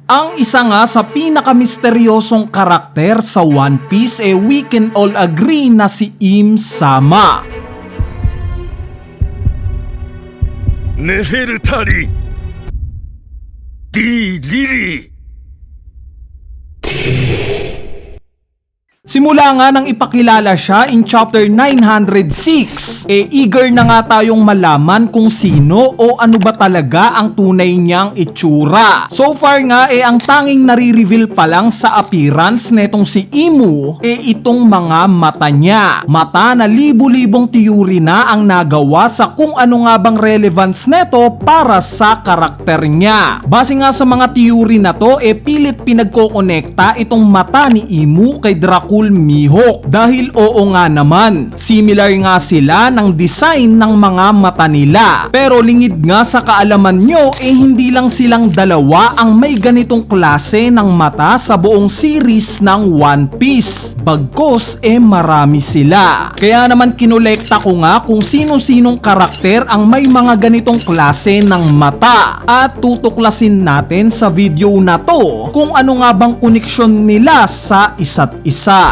Ang isa nga sa pinakamisteryosong karakter sa One Piece we can all agree na si Im Sama. ネフェルタリ D リリー Simula nga nang ipakilala siya in chapter 906, eager na nga tayong malaman kung sino o ano ba talaga ang tunay niyang itsura. So far nga ang tanging nare-reveal pa lang sa appearance netong si Imu itong mga mata niya. Mata na libu-libong teorya na ang nagawa sa kung ano nga bang relevance neto para sa karakter niya. Base nga sa mga teorya na to pilit pinagkokonekta itong mata ni Imu kay Dracula Mihawk dahil oo nga naman, similar nga sila ng design ng mga mata nila. Pero lingid nga sa kaalaman nyo hindi lang silang dalawa ang may ganitong klase ng mata sa buong series ng One Piece. Bagkos marami sila. Kaya naman kinolekta ko nga kung sino-sinong karakter ang may mga ganitong klase ng mata at tutuklasin natin sa video na to kung ano nga bang koneksyon nila sa isa't isa.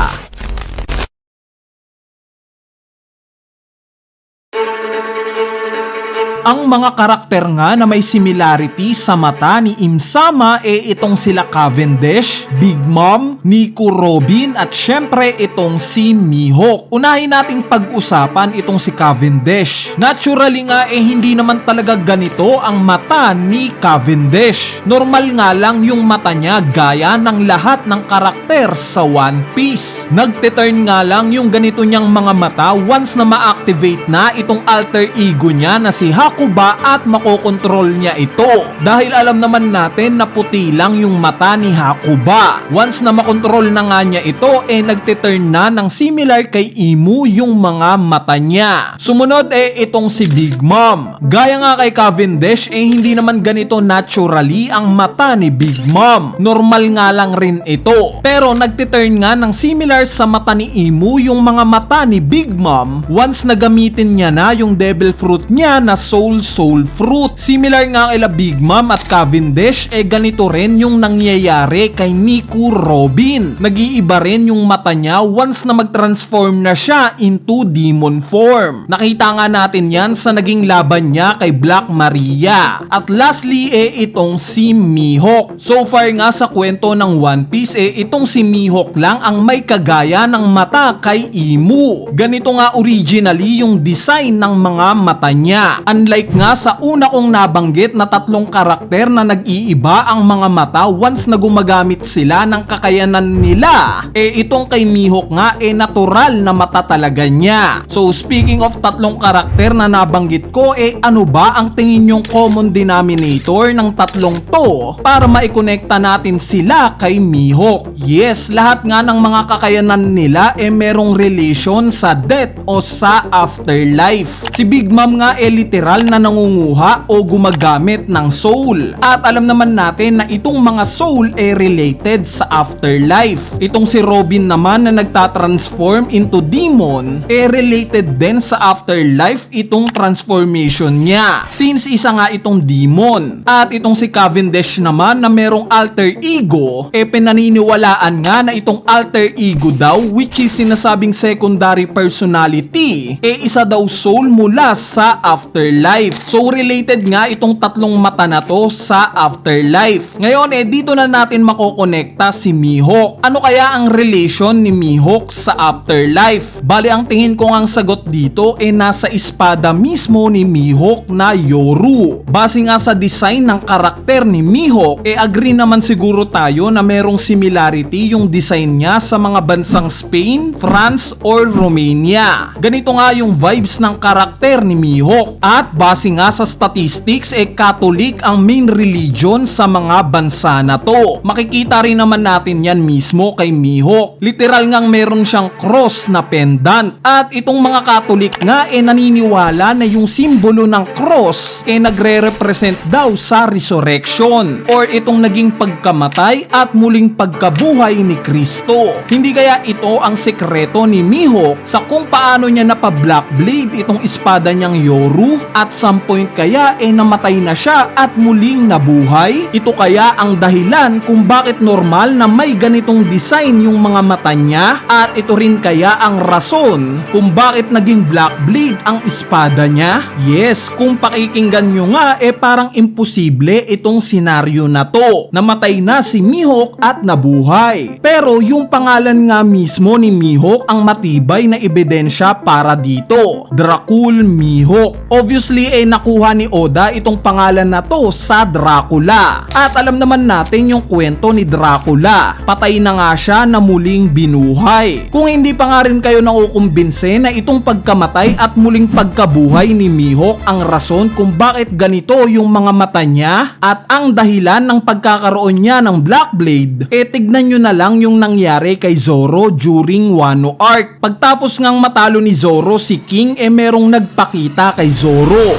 Ang mga karakter nga na may similarity sa mata ni Im Sama itong sila Cavendish, Big Mom, Nico Robin at syempre itong si Mihawk. Unahin nating pag-usapan itong si Cavendish. Naturally nga hindi naman talaga ganito ang mata ni Cavendish. Normal nga lang yung mata niya gaya ng lahat ng karakter sa One Piece. Nagte-turn nga lang yung ganito niyang mga mata once na ma-activate na itong alter ego niya na si Hakuba at makokontrol niya ito. Dahil alam naman natin na puti lang yung mata ni Hakuba. Once na makontrol na nga niya ito nagte-turn na ng similar kay Imu yung mga mata niya. Sumunod itong si Big Mom. Gaya nga kay Cavendish hindi naman ganito naturally ang mata ni Big Mom. Normal nga lang rin ito. Pero nagte-turn nga ng similar sa mata ni Imu yung mga mata ni Big Mom once na gamitin niya na yung devil fruit niya na Soul Fruit. Similar nga kay Big Mom at Cavendish ganito rin yung nangyayari kay Nico Robin. Nag-iiba rin yung mata niya once na mag-transform na siya into demon form. Nakita nga natin yan sa naging laban niya kay Black Maria. At lastly itong si Mihawk. So far nga sa kwento ng One Piece itong si Mihawk lang ang may kagaya ng mata kay Imu. Ganito nga originally yung design ng mga mata niya. Unlike nga sa una kong nabanggit na tatlong karakter na nag-iiba ang mga mata once na gumagamit sila ng kakayanan nila, itong kay Mihawk nga natural na mata talaga niya. So speaking of tatlong karakter na nabanggit ko, ano ba ang tingin yung common denominator ng tatlong to para maikonekta natin sila kay Mihawk? Yes, lahat nga ng mga kakayanan nila merong relation sa death o sa afterlife. Si Big Mom nga literal na nangunguha o gumagamit ng soul. At alam naman natin na itong mga soul related sa afterlife. Itong si Robin naman na nagtatransform into demon related din sa afterlife itong transformation niya. Since isa nga itong demon. At itong si Cavendish naman na merong alter ego pinaniniwalaan nga na itong alter ego daw which is sinasabing secondary personality isa daw soul mula sa afterlife. So related nga itong tatlong mata na to sa afterlife. Ngayon dito na natin makokonekta si Mihawk. Ano kaya ang relation ni Mihawk sa afterlife? Bali ang tingin ko ang sagot dito nasa espada mismo ni Mihawk na Yoru. Base nga sa design ng karakter ni Mihawk agree naman siguro tayo na merong similarity yung design niya sa mga bansang Spain, France or Romania. Ganito nga yung vibes ng karakter ni Mihawk. At base nga sa statistics Catholic ang main religion sa mga bansa na to. Makikita rin naman natin yan mismo kay Mihawk. Literal ngang meron siyang cross na pendant. At itong mga Catholic nga naniniwala na yung simbolo ng cross nagre-represent daw sa resurrection or itong naging pagkamatay at muling pagkabuhay ni Kristo. Hindi kaya ito ang sekreto ni Mihawk sa kung paano niya napa-black blade itong espada niyang Yoru at at some point kaya namatay na siya at muling nabuhay? Ito kaya ang dahilan kung bakit normal na may ganitong design yung mga mata niya? At ito rin kaya ang rason kung bakit naging black blade ang espada niya? Yes, kung pakikinggan nyo nga parang imposible itong senaryo na to. Namatay na si Mihawk at nabuhay. Pero yung pangalan nga mismo ni Mihawk ang matibay na ebidensya para dito. Dracul Mihawk. Obviously nakuha ni Oda itong pangalan na to sa Dracula. At alam naman natin yung kwento ni Dracula. Patay na nga siya na muling binuhay. Kung hindi pa nga rin kayo nakukumbinse na itong pagkamatay at muling pagkabuhay ni Mihawk ang rason kung bakit ganito yung mga mata niya at ang dahilan ng pagkakaroon niya ng Black Blade, tignan nyo na lang yung nangyari kay Zoro during Wano Arc. Pagtapos ngang matalo ni Zoro si King, merong nagpakita kay Zoro.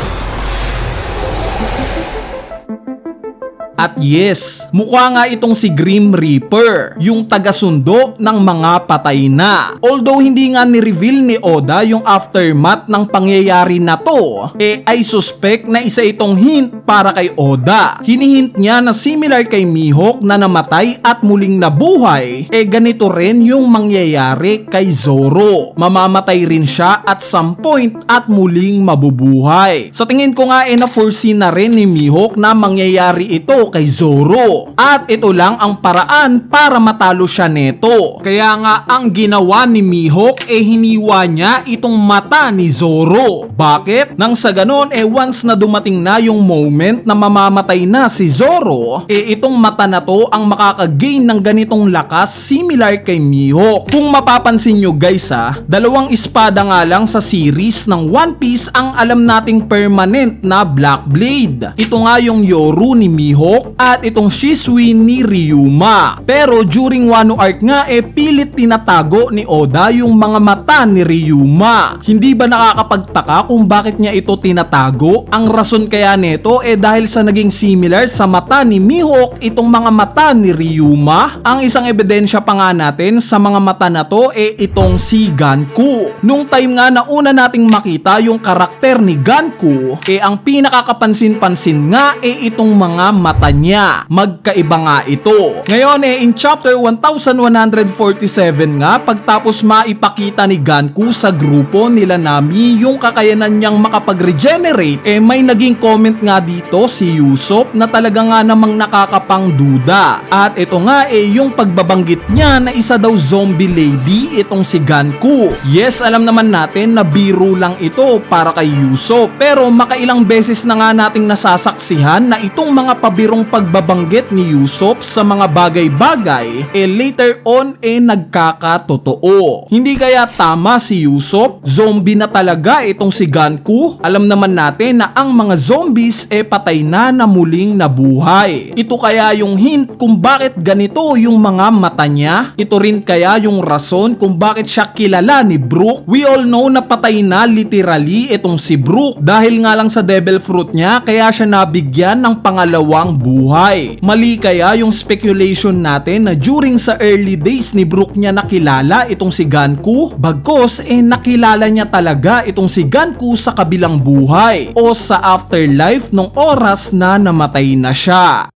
At yes, mukha nga itong si Grim Reaper, yung taga-sundo ng mga patay na. Although hindi nga ni-reveal ni Oda yung aftermath ng pangyayari na to, ay suspect na isa itong hint para kay Oda. Hinihint niya na similar kay Mihawk na namatay at muling nabuhay, ganito rin yung mangyayari kay Zoro. Mamamatay rin siya at some point at muling mabubuhay. Sa tingin ko nga na-foresee na rin ni Mihawk na mangyayari ito kay Zoro. At ito lang ang paraan para matalo siya neto. Kaya nga ang ginawa ni Mihawk hiniwa niya itong mata ni Zoro. Bakit? Nang sa ganon once na dumating na yung moment na mamamatay na si Zoro, itong mata na to ang makakagain ng ganitong lakas similar kay Mihawk. Kung mapapansin nyo guys dalawang espada nga lang sa series ng One Piece ang alam nating permanent na Black Blade. Ito nga yung Yoru ni Mihawk at itong Shisui ni Ryuma. Pero during Wano Arc nga pilit tinatago ni Oda yung mga mata ni Ryuma. Hindi ba nakakapagtaka kung bakit niya ito tinatago? Ang rason kaya nito dahil sa naging similar sa mata ni Mihawk itong mga mata ni Ryuma. Ang isang ebidensya pa nga natin sa mga mata na to itong si Ganku. Nung time nga na una nating makita yung karakter ni Ganku, ang pinakakapansin-pansin nga itong mga mata niya. Magkaiba nga ito. Ngayon in chapter 1147 nga, pagtapos maipakita ni Ganku sa grupo nila Nami yung kakayanan niyang makapag-regenerate, may naging comment nga dito si Usopp na talaga nga namang nakakapangduda. At ito nga yung pagbabanggit niya na isa daw zombie lady itong si Ganku. Yes, alam naman natin na biro lang ito para kay Usopp, pero makailang beses na nga nating nasasaksihan na itong mga pabirong pagbabanggit ni Usopp sa mga bagay-bagay later on nagkakatotoo. Hindi kaya tama si Usopp? Zombie na talaga itong si Ganku? Alam naman natin na ang mga zombies patay na muling nabuhay. Ito kaya yung hint kung bakit ganito yung mga mata niya? Ito rin kaya yung rason kung bakit siya kilala ni Brook? We all know na patay na literally itong si Brook dahil nga lang sa devil fruit niya kaya siya nabigyan ng pangalawang buhay. Mali kaya yung speculation natin na during sa early days ni Brook niya nakilala itong si Ganku? Bagkos nakilala niya talaga itong si Ganku sa kabilang buhay o sa afterlife nung oras na namatay na siya.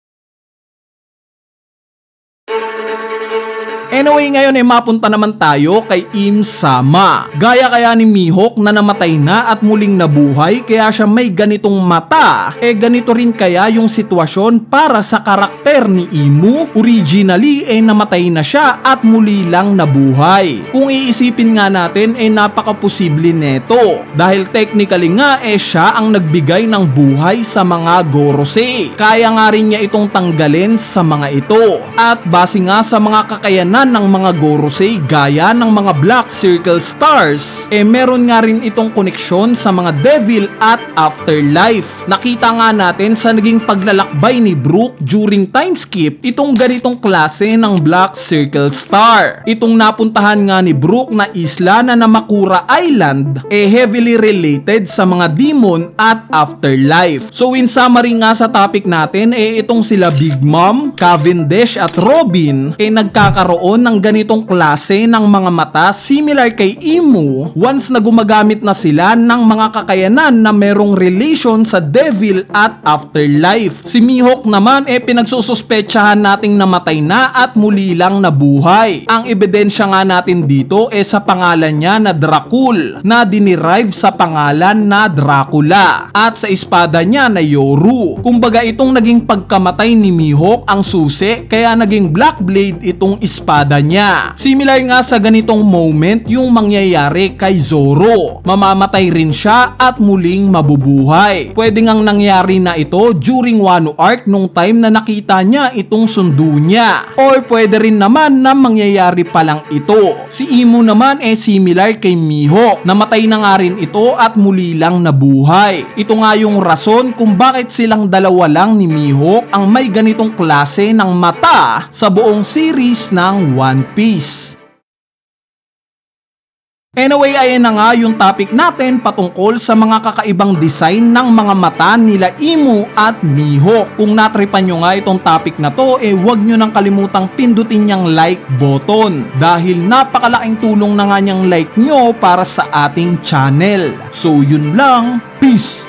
Anyway, ngayon mapunta naman tayo kay Im-sama. Gaya kaya ni Mihawk na namatay na at muling nabuhay kaya siya may ganitong mata, ganito rin kaya yung sitwasyon para sa karakter ni Imu? Originally namatay na siya at muli lang nabuhay. Kung iisipin nga natin napakaposible neto dahil technically nga siya ang nagbigay ng buhay sa mga Gorosei. Kaya nga rin niya itong tanggalin sa mga ito. At base nga sa mga kakayanan ng mga Gorosei gaya ng mga Black Circle Stars, meron nga rin itong koneksyon sa mga Devil at Afterlife. Nakita nga natin sa naging paglalakbay ni Brook during time skip itong ganitong klase ng Black Circle Star. Itong napuntahan nga ni Brook na isla na Namakura Island heavily related sa mga demon at afterlife. So in summary nga sa topic natin itong sila Big Mom, Cavendish at Robin nagkakaroon ng ganitong klase ng mga mata similar kay Imu once na gumagamit na sila ng mga kakayanan na merong relation sa devil at afterlife. Si Mihawk naman pinagsususpetsahan nating namatay na at muli lang nabuhay. Ang ebidensya nga natin dito sa pangalan niya na Dracul na dinerive sa pangalan na Dracula at sa espada niya na Yoru. Kumbaga itong naging pagkamatay ni Mihawk ang susi kaya naging Black Blade itong espada niya. Similar nga sa ganitong moment yung mangyayari kay Zoro. Mamamatay rin siya at muling mabubuhay. Pwede ngang nangyari na ito during Wano arc nung time na nakita niya itong sundo niya. Or pwede rin naman na mangyayari pa lang ito. Si Imu naman similar kay Mihawk. Namatay na nga rin ito at muli lang nabuhay. Ito nga yung rason kung bakit silang dalawa lang ni Mihawk ang may ganitong klase ng mata sa buong series ng One Piece. Anyway, ayan na nga yung topic natin patungkol sa mga kakaibang design ng mga mata nila Imu at Mihawk. Kung natripan nyo nga itong topic na to, huwag nyo nang kalimutang pindutin niyang like button dahil napakalaking tulong na nga niyang like nyo para sa ating channel. So yun lang, peace!